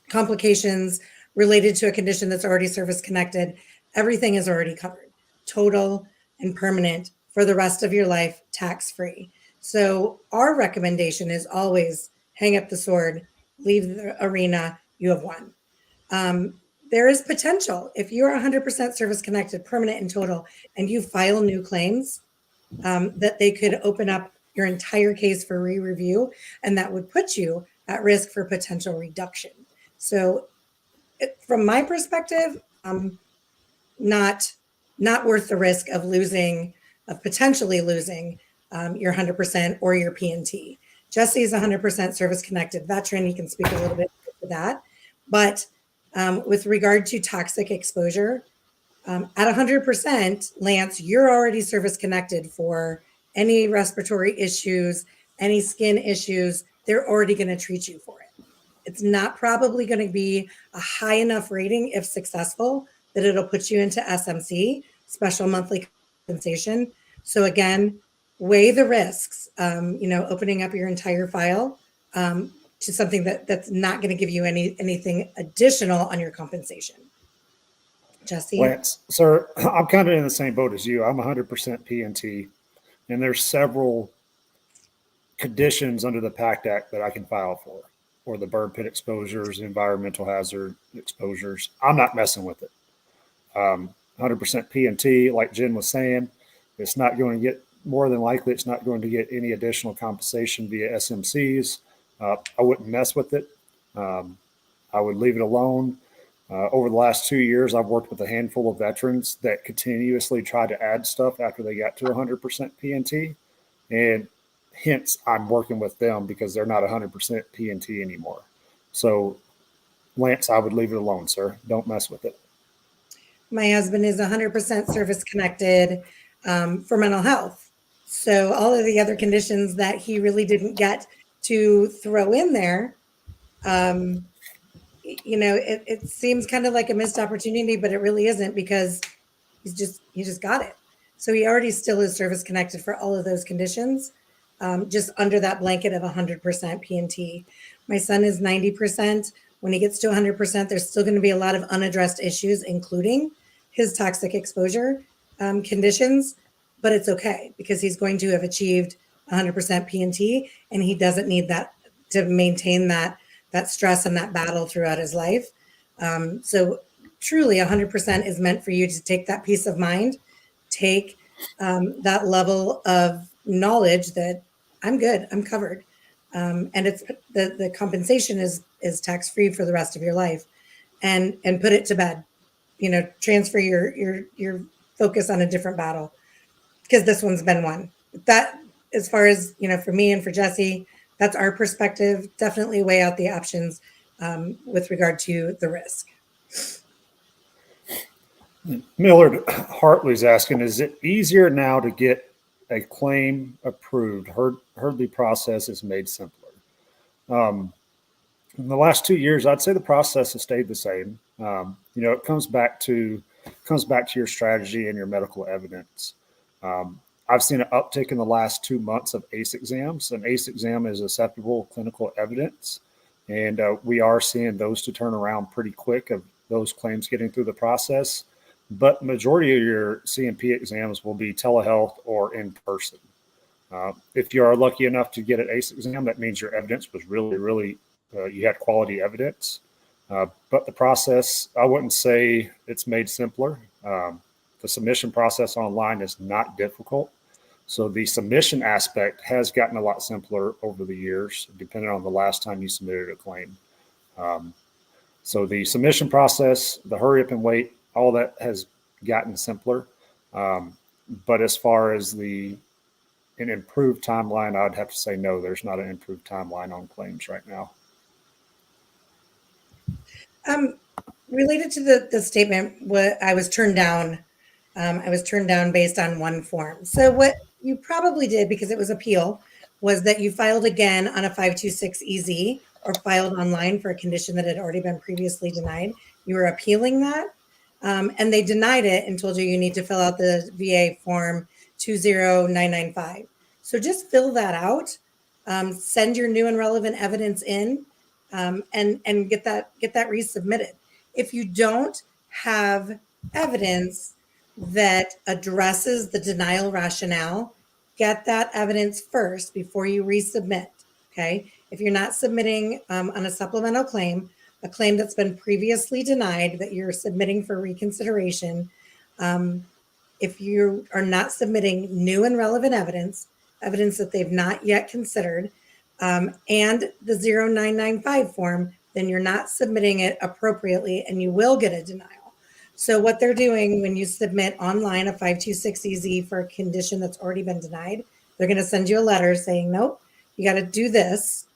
complications related to a condition that's already service connected, everything is already covered, total and permanent for the rest of your life, tax free. So our recommendation is always hang up the sword, leave the arena, you have won. There is potential if you're 100% service connected, permanent and total, and you file new claims, that they could open up your entire case for re-review, and that would put you at risk for potential reduction. So from my perspective, not worth the risk of potentially losing your 100% or your PNT. Jesse is 100% service connected veteran. He can speak a little bit to that. But with regard to toxic exposure, at 100%, Lance, you're already service connected for any respiratory issues, any skin issues. They're already going to treat you for it. It's not probably going to be a high enough rating, if successful, that it'll put you into SMC, special monthly compensation. So again, weigh the risks, opening up your entire file to something that's not going to give you anything additional on your compensation. Jesse? Lance, sir, I'm kind of in the same boat as you. I'm 100% PNT, and there's several conditions under the PACT Act that I can file for, or the burn pit exposures, environmental hazard exposures. I'm not messing with it. 100% PNT, like Jen was saying, it's not going to get, more than likely, it's not going to get any additional compensation via SMCs. I wouldn't mess with it. I would leave it alone. Over the last 2 years, I've worked with a handful of veterans that continuously try to add stuff after they got to 100% PNT. And hence, I'm working with them because they're not 100% PNT anymore. So, Lance, I would leave it alone, sir. Don't mess with it. My husband is 100% service connected for mental health. So all of the other conditions that he really didn't get to throw in there, it seems kind of like a missed opportunity, but it really isn't, because he just got it. So he already still is service connected for all of those conditions, just under that blanket of 100% PNT. My son is 90%. When he gets to 100%, there's still going to be a lot of unaddressed issues, including his toxic exposure conditions, but it's okay because he's going to have achieved 100% PNT, and he doesn't need that to maintain that stress and that battle throughout his life. So truly 100% is meant for you to take that peace of mind, take that level of knowledge that I'm good, I'm covered. And it's the compensation is tax-free for the rest of your life, and put it to bed, transfer your focus on a different battle, because this one's been won. That, as far as, for me and for Jesse, that's our perspective. Definitely weigh out the options with regard to the risk. Millard Hartley's asking, is it easier now to get a claim approved? Heard the process is made simpler. In the last 2 years, I'd say the process has stayed the same. It comes back to your strategy and your medical evidence. I've seen an uptick in the last 2 months of ACE exams. An ACE exam is acceptable clinical evidence, and we are seeing those to turn around pretty quick of those claims getting through the process. But majority of your CMP exams will be telehealth or in person. If you are lucky enough to get an ACE exam, that means your evidence was really, you had quality evidence. But the process, I wouldn't say it's made simpler. The submission process online is not difficult. So the submission aspect has gotten a lot simpler over the years, depending on the last time you submitted a claim. So the submission process, the hurry up and wait, all that has gotten simpler. But as far as an improved timeline, I'd have to say no, there's not an improved timeline on claims right now. Related to the statement, what I was turned down, based on one form. So what you probably did, because it was appeal, was that you filed again on a 526 EZ or filed online for a condition that had already been previously denied. You were appealing that. and they denied it and told you need to fill out the VA form 20995. So just fill that out, send your new and relevant evidence in, and get that resubmitted. If you don't have evidence that addresses the denial rationale, get that evidence first before you resubmit. Okay. If you're not submitting on a supplemental claim, a claim that's been previously denied that you're submitting for reconsideration, if you are not submitting new and relevant evidence that they've not yet considered, and the 0995 form, then you're not submitting it appropriately and you will get a denial. So what they're doing when you submit online a 526EZ for a condition that's already been denied, they're going to send you a letter saying, nope, you got to do this.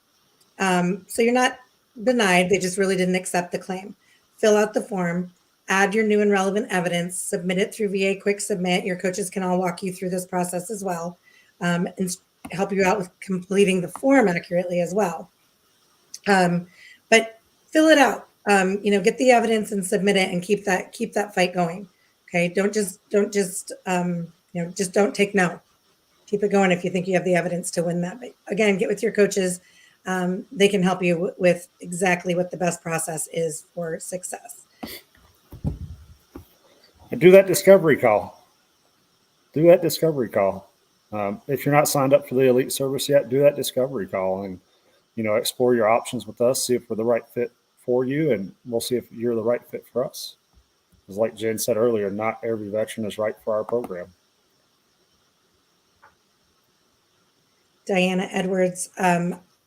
So you're not denied. They just really didn't accept the claim. Fill out the form, add your new and relevant evidence, submit it through VA Quick Submit. Your coaches can all walk you through this process as well, and help you out with completing the form accurately as well. But fill it out. Get the evidence and submit it, and keep that fight going. Okay, don't take no. Keep it going if you think you have the evidence to win that. But again, get with your coaches. They can help you with exactly what the best process is for success. And do that discovery call. If you're not signed up for the elite service yet, do that discovery call and, explore your options with us, see if we're the right fit for you, and we'll see if you're the right fit for us. Because like Jen said earlier, not every veteran is right for our program. Diana Edwards,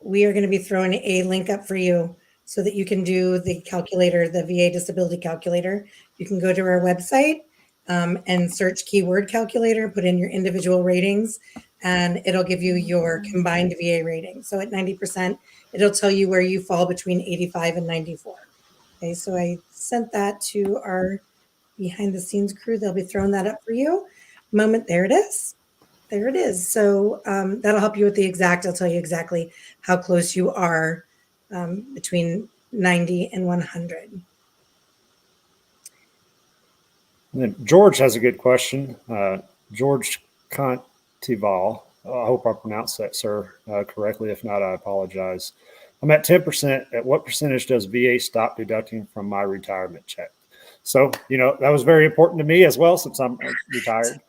we are going to be throwing a link up for you so that you can do the calculator, the VA disability calculator. You can go to our website and search keyword calculator, put in your individual ratings, and it'll give you your combined VA rating. So at 90%, it'll tell you where you fall between 85 and 94. Okay, so I sent that to our behind the scenes crew. They'll be throwing that up for you. There it is. There it is. So that'll help you with the exact. I'll tell you exactly how close you are between 90 and 100. And then George has a good question. George Contival. I hope I pronounced that, sir, correctly. If not, I apologize. I'm at 10%. At what percentage does VA stop deducting from my retirement check? So, that was very important to me as well, since I'm retired.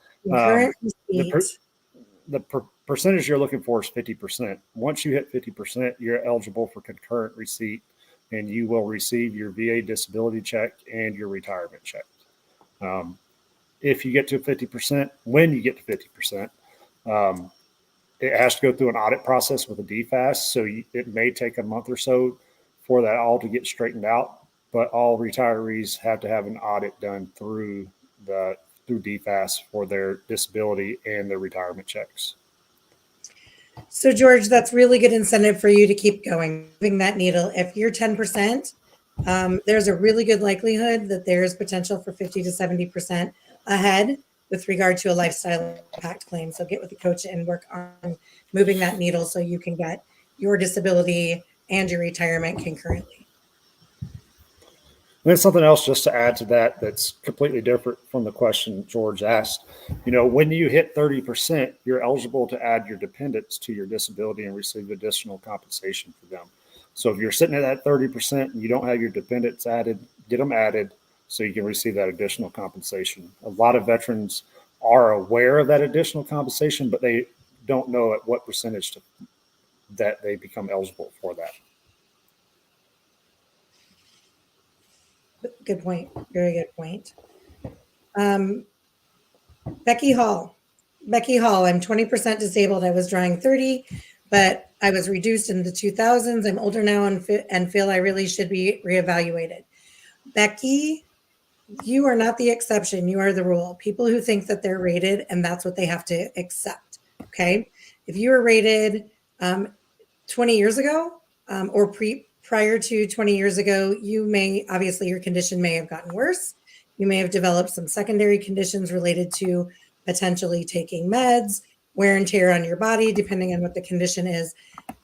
The percentage you're looking for is 50%. Once you hit 50%, you're eligible for concurrent receipt, and you will receive your VA disability check and your retirement check. If you get to 50%, when you get to 50%, it has to go through an audit process with a DFAS. So it may take a month or so for that all to get straightened out, but all retirees have to have an audit done through DFAS for their disability and their retirement checks. So George, that's really good incentive for you to keep going, moving that needle. If you're 10%, there's a really good likelihood that there's potential for 50 to 70% ahead with regard to a lifestyle impact claim. So get with the coach and work on moving that needle so you can get your disability and your retirement concurrently. And then something else just to add to that that's completely different from the question George asked. When you hit 30%, you're eligible to add your dependents to your disability and receive additional compensation for them. So if you're sitting at that 30% and you don't have your dependents added, get them added so you can receive that additional compensation. A lot of veterans are aware of that additional compensation, but they don't know at what percentage that they become eligible for that. Good point. Very good point. Becky Hall. I'm 20% disabled. I was drawing 30, but I was reduced in the 2000s. I'm older now and feel I really should be reevaluated. Becky, you are not the exception. You are the rule. People who think that they're rated and that's what they have to accept. Okay. If you were rated 20 years ago or prior to 20 years ago, obviously your condition may have gotten worse. You may have developed some secondary conditions related to potentially taking meds, wear and tear on your body, depending on what the condition is.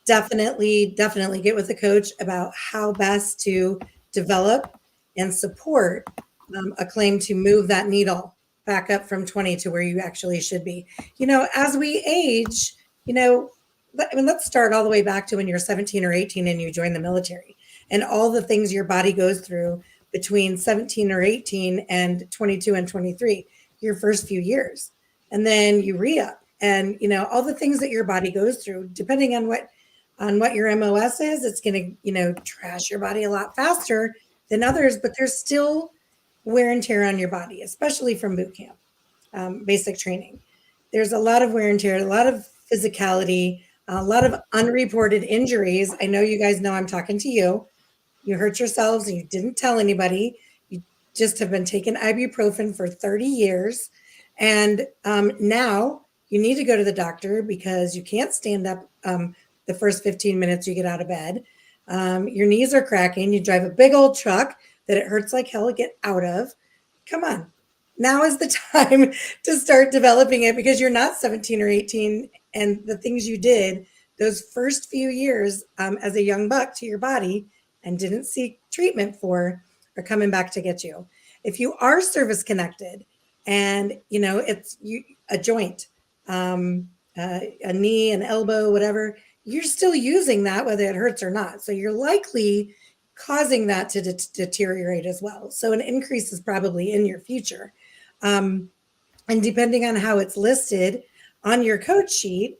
Definitely get with the coach about how best to develop and support a claim to move that needle back up from 20 to where you actually should be. As we age, let's start all the way back to when you're 17 or 18 and you join the military, and all the things your body goes through between 17 or 18 and 22 and 23, your first few years. And then you re-up, and all the things that your body goes through, depending on what your MOS is, it's going to, trash your body a lot faster than others, but there's still wear and tear on your body, especially from boot camp, basic training. There's a lot of wear and tear, a lot of physicality, a lot of unreported injuries. I know you guys know I'm talking to you. You hurt yourselves and you didn't tell anybody. You just have been taking ibuprofen for 30 years. And now you need to go to the doctor because you can't stand up the first 15 minutes you get out of bed. Your knees are cracking. You drive a big old truck that it hurts like hell to get out of. Come on. Now is the time to start developing it, because you're not 17 or 18, and the things you did those first few years as a young buck to your body and didn't seek treatment for are coming back to get you. If you are service connected and it's a joint, a knee, an elbow, whatever, you're still using that whether it hurts or not. So you're likely causing that to deteriorate as well. So an increase is probably in your future. And depending on how it's listed on your code sheet,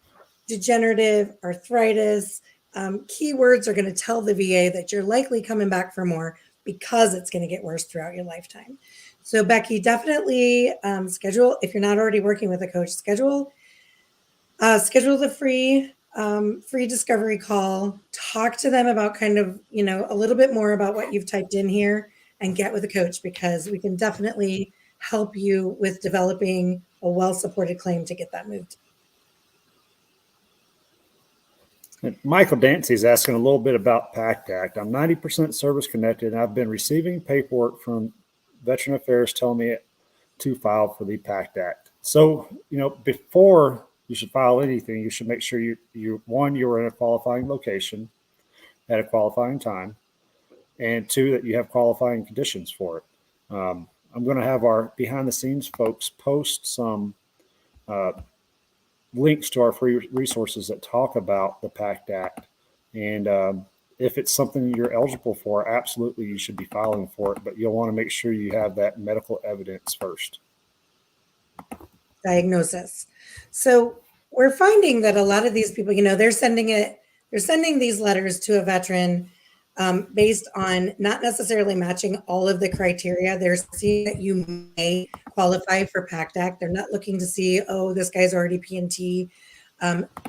degenerative, arthritis, keywords are going to tell the VA that you're likely coming back for more because it's going to get worse throughout your lifetime. So Becky, definitely schedule, if you're not already working with a coach, schedule the free discovery call. Talk to them about kind of, a little bit more about what you've typed in here, and get with a coach, because we can definitely help you with developing a well-supported claim to get that moved. Michael Dancy is asking a little bit about PACT Act. I'm 90% service connected, and I've been receiving paperwork from Veteran Affairs telling me to file for the PACT Act. So, before you should file anything, you should make sure you're in a qualifying location at a qualifying time, and two, that you have qualifying conditions for it. I'm going to have our behind the scenes folks post some links to our free resources that talk about the PACT Act. And if it's something you're eligible for, absolutely you should be filing for it, but you'll want to make sure you have that medical evidence first. Diagnosis. So we're finding that a lot of these people, they're sending these letters to a veteran based on not necessarily matching all of the criteria. They're seeing that you may qualify for PACT Act. They're not looking to see, oh, this guy's already P&T.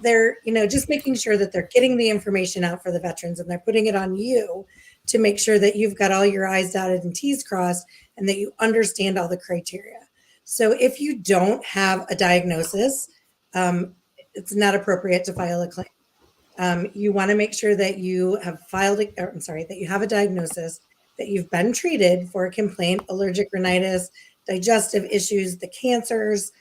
They're, just making sure that they're getting the information out for the veterans, and they're putting it on you to make sure that you've got all your I's dotted and T's crossed, and that you understand all the criteria. So if you don't have a diagnosis, it's not appropriate to file a claim. You want to make sure that you have that you have a diagnosis, that you've been treated for a complaint, allergic rhinitis, digestive issues, the cancers.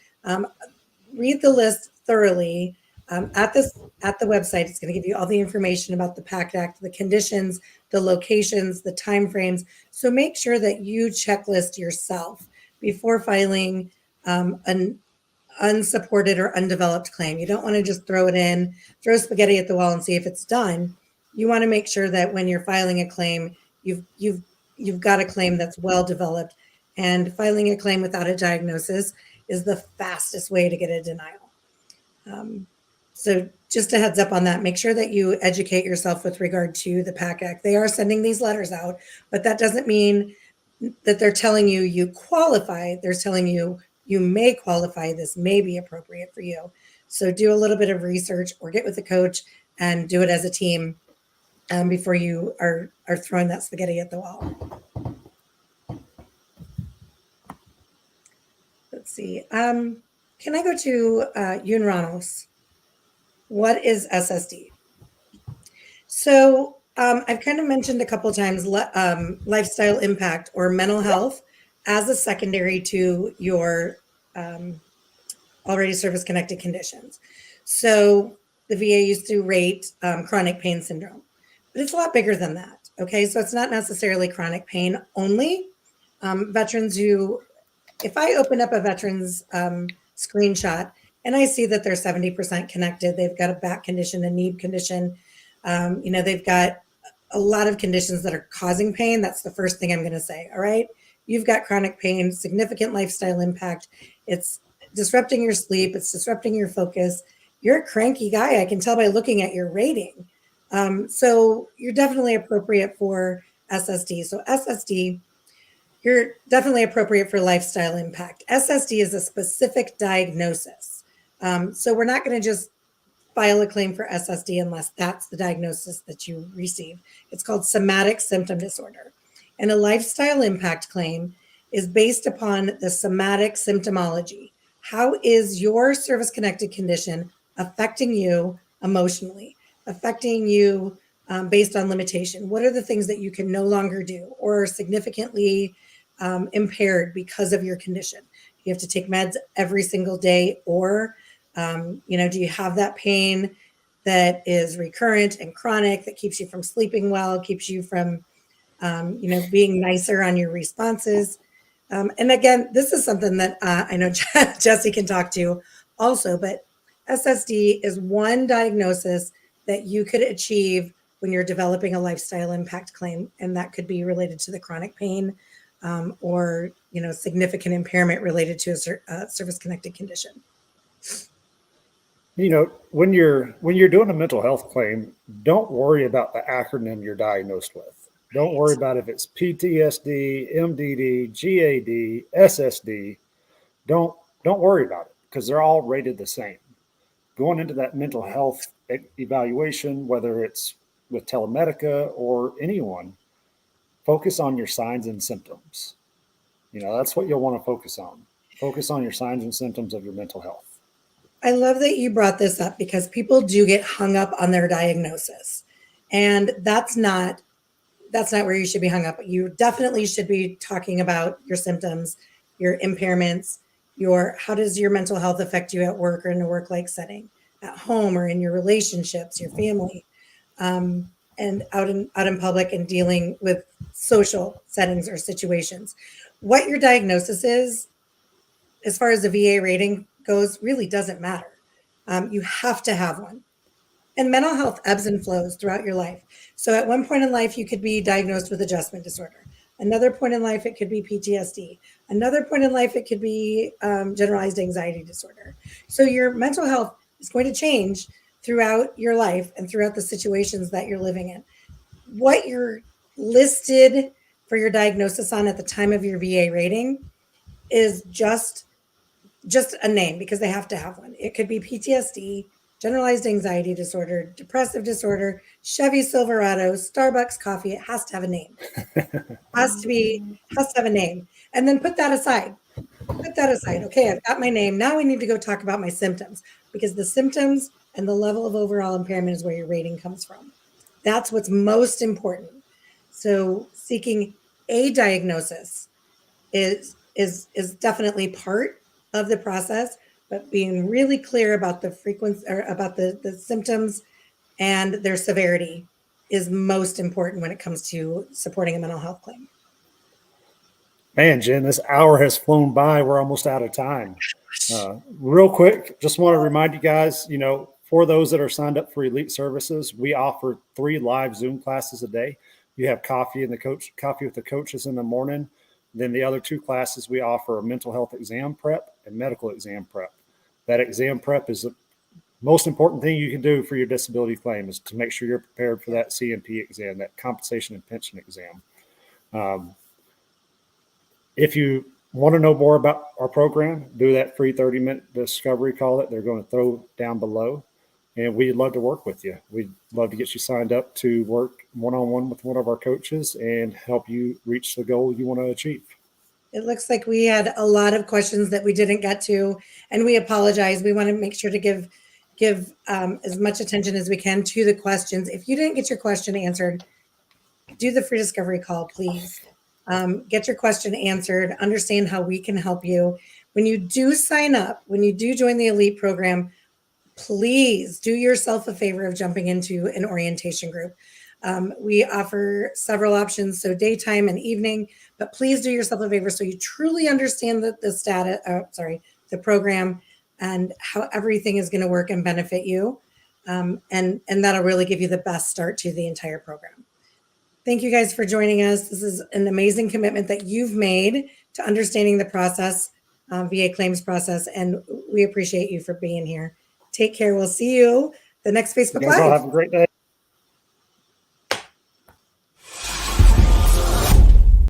Read the list thoroughly at the website. It's going to give you all the information about the PACT Act, the conditions, the locations, the timeframes. So make sure that you checklist yourself before filing an unsupported or undeveloped claim. You don't want to just throw spaghetti at the wall and see if it's done. You want to make sure that when you're filing a claim, you've got a claim that's well developed, and filing a claim without a diagnosis is the fastest way to get a denial. So just a heads up on that. Make sure that you educate yourself with regard to the PACT Act. They are sending these letters out, but that doesn't mean that they're telling you you qualify. They're telling you you may qualify. This may be appropriate for you. So do a little bit of research, or get with a coach and do it as a team before you are throwing that spaghetti at the wall. Let's see. Can I go to Yoon Ranos? What is SSD? So I've kind of mentioned a couple of times lifestyle impact or mental health as a secondary to your already service-connected conditions. So the VA used to rate chronic pain syndrome, but it's a lot bigger than that. Okay, so it's not necessarily chronic pain only. veterans who, if I open up a veteran's screenshot and I see that they're 70% connected, they've got a back condition, a knee condition, they've got a lot of conditions that are causing pain. That's the first thing I'm going to say. All right. You've got chronic pain, significant lifestyle impact. It's disrupting your sleep. It's disrupting your focus. You're a cranky guy. I can tell by looking at your rating. So you're definitely appropriate for SSD. So SSD, you're definitely appropriate for lifestyle impact. SSD is a specific diagnosis. So we're not going to just file a claim for SSD unless that's the diagnosis that you receive. It's called somatic symptom disorder. And a lifestyle impact claim is based upon the somatic symptomology. How is your service-connected condition affecting you emotionally, affecting you based on limitation? What are the things that you can no longer do or are significantly impaired because of your condition? You have to take meds every single day, or do you have that pain that is recurrent and chronic that keeps you from sleeping well, keeps you from, being nicer on your responses? And again, this is something that I know Jesse can talk to also, but SSD is one diagnosis that you could achieve when you're developing a lifestyle impact claim. And that could be related to the chronic pain or, significant impairment related to a service-connected condition. When you're doing a mental health claim, don't worry about the acronym you're diagnosed with. Don't worry about if it's PTSD, MDD, GAD, SSD. Don't worry about it because they're all rated the same. Going into that mental health evaluation, whether it's with Telemedica or anyone, focus on your signs and symptoms. That's what you'll want to focus on. Focus on your signs and symptoms of your mental health. I love that you brought this up because people do get hung up on their diagnosis. And that's not where you should be hung up. You definitely should be talking about your symptoms, your impairments, how does your mental health affect you at work or in a work-like setting, at home or in your relationships, your family, and out in public and dealing with social settings or situations. What your diagnosis is, as far as the VA rating goes, really doesn't matter. You have to have one. And mental health ebbs and flows throughout your life. So at one point in life, you could be diagnosed with adjustment disorder. Another point in life, it could be PTSD. Another point in life, it could be generalized anxiety disorder. So your mental health is going to change throughout your life and throughout the situations that you're living in. What you're listed for your diagnosis on at the time of your VA rating is just a name, because they have to have one. It could be PTSD, generalized anxiety disorder, depressive disorder, Chevy Silverado, Starbucks coffee. It has to have a name. has to have a name. And then put that aside. Okay, I've got my name. Now I need to go talk about my symptoms, because the symptoms and the level of overall impairment is where your rating comes from. That's what's most important. So seeking a diagnosis is definitely part of the process, but being really clear about the frequency or about the symptoms and their severity is most important when it comes to supporting a mental health claim. Man, Jen, this hour has flown by. We're almost out of time. Real quick, just want to remind you guys, for those that are signed up for Elite Services, we offer 3 live Zoom classes a day. You have coffee with the coaches in the morning. Then the other 2 classes we offer are mental health exam prep and medical exam prep. That exam prep is the most important thing you can do for your disability claim, is to make sure you're prepared for that C&P exam, that compensation and pension exam. If you want to know more about our program, do that free 30-minute discovery call that they're going to throw down below. And we'd love to work with you. We'd love to get you signed up to work one-on-one with one of our coaches and help you reach the goal you want to achieve. It looks like we had a lot of questions that we didn't get to, and we apologize. We want to make sure to give as much attention as we can to the questions. If you didn't get your question answered, do the free discovery call, please. Get your question answered. Understand how we can help you. When you do sign up, when you do join the Elite program, please do yourself a favor of jumping into an orientation group. We offer several options, so daytime and evening, but please do yourself a favor so you truly understand the program and how everything is going to work and benefit you. And that'll really give you the best start to the entire program. Thank you guys for joining us. This is an amazing commitment that you've made to understanding the process, VA claims process, and we appreciate you for being here. Take care. We'll see you the next Facebook You guys all Live. have a great day.